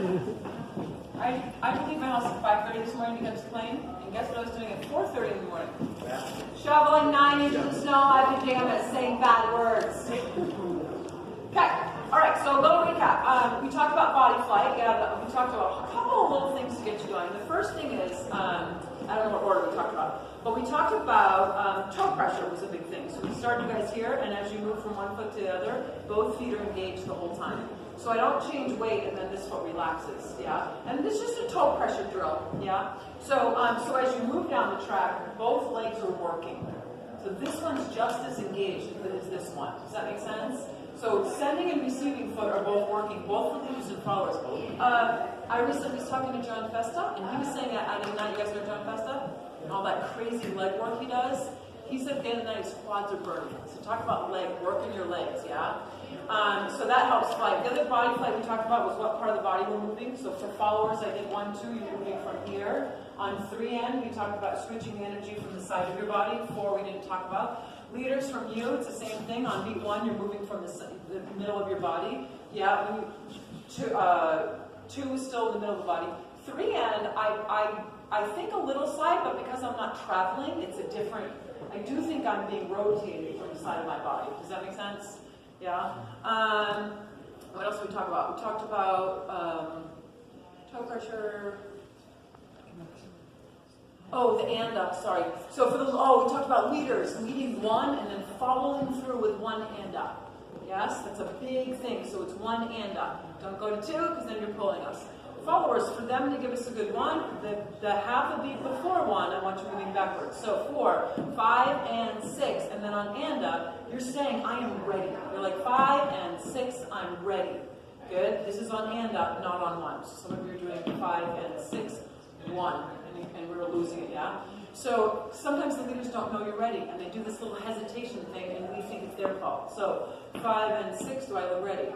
I didn't leave my house at 5:30 this morning to get this plane, and guess what I was doing at 4:30 in the morning? Shoveling 9 inches of snow in my pajamas, saying bad words. Okay, all right, so a little recap. We talked about body flight. We talked about a couple of little things to get you going. The first thing is, I don't know what order we talked about, but we talked about toe pressure was a big thing. So we started you guys here, and as you move from one foot to the other, both feet are engaged the whole time. So I don't change weight and then this foot relaxes, yeah? And this is just a toe pressure drill, yeah? So as you move down the track, both legs are working. So this one's just as engaged as this one. Does that make sense? So sending and receiving foot are both working, both for leaders and followers. I recently was talking to John Festa, and he was saying at the end of the night, you guys know John Festa? And all that crazy leg work he does. He said at the end of the night his quads are burning. So talk about working your legs, yeah? So that helps flight. The other body flight we talked about was what part of the body we're moving. So for followers, I did 1, 2, you're moving from here. On 3N, we talked about switching the energy from the side of your body. 4, we didn't talk about. Leaders from you, it's the same thing. On beat 1, you're moving from the middle of your body. Yeah, 2 is still in the middle of the body. 3N, I think a little side, but because I'm not traveling, it's a different, I do think I'm being rotated from the side of my body. Does that make sense? Yeah. What else did we talk about? We talked about toe pressure. Oh, the and up, sorry. So we talked about leaders, leading 1 and then following through with 1 and up. Yes, that's a big thing. So it's 1 and up. Don't go to 2 because then you're pulling us. Followers, for them to give us a good 1, the half a beat before 1, I want you moving backwards. So 4, 5, and 6, and then on and up, you're saying, I am ready. You're like 5 and 6, I'm ready. Good. This is on and up, not on 1. So some of you are doing 5 and 6, 1, and we're losing it, yeah? So sometimes the leaders don't know you're ready, and they do this little hesitation thing, and we think it's their fault. So 5 and 6, do I look ready?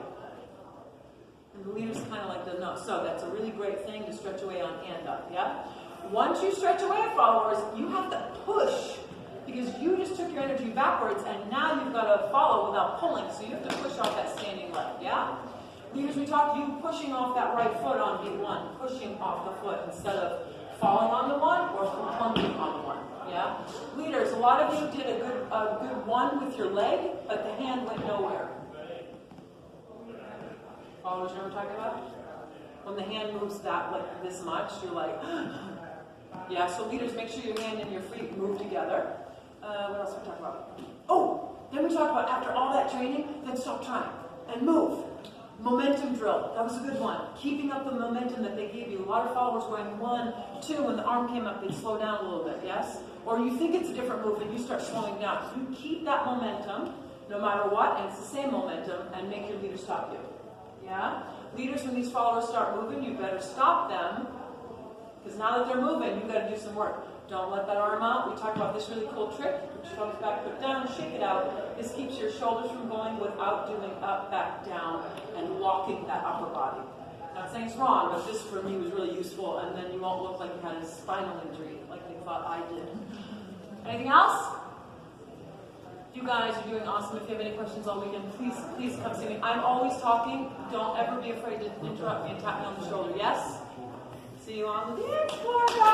And the leaders kind of like to know. So that's a really great thing to stretch away on and up, yeah? Once you stretch away at followers, you have to push, because you just took your energy backwards, and now you've got to follow without pulling, so you have to push off that standing leg, yeah? Leaders, we talked you pushing off that right foot on beat 1, pushing off the foot instead of falling on the 1 or plunging on the 1, yeah? Leaders, a lot of you did a good 1 with your leg, but the hand went nowhere. Followers, you know what I'm talking about? When the hand moves that like this much, you're like, yeah, so leaders, make sure your hand and your feet move together. What else did we talk about? Oh, then we talked about after all that training, then stop trying and move. Momentum drill, that was a good one. Keeping up the momentum that they gave you. A lot of followers going 1, 2, when the arm came up, they'd slow down a little bit, yes? Or you think it's a different move and you start slowing down. You keep that momentum, no matter what, and it's the same momentum, and make your leader stop you. Yeah? Leaders, when these followers start moving, you better stop them, because now that they're moving, you've got to do some work. Don't let that arm out. We talked about this really cool trick. Put your thumbs back, put it down, shake it out. This keeps your shoulders from going without doing up, back, down, and locking that upper body. Not saying it's wrong, but this for me was really useful, and then you won't look like you had a spinal injury, like they thought I did. Anything else? You guys are doing awesome. If you have any questions all weekend, please come see me. I'm always talking. Don't ever be afraid to interrupt me and tap me on the shoulder. Yes? See you on the dance floor, guys.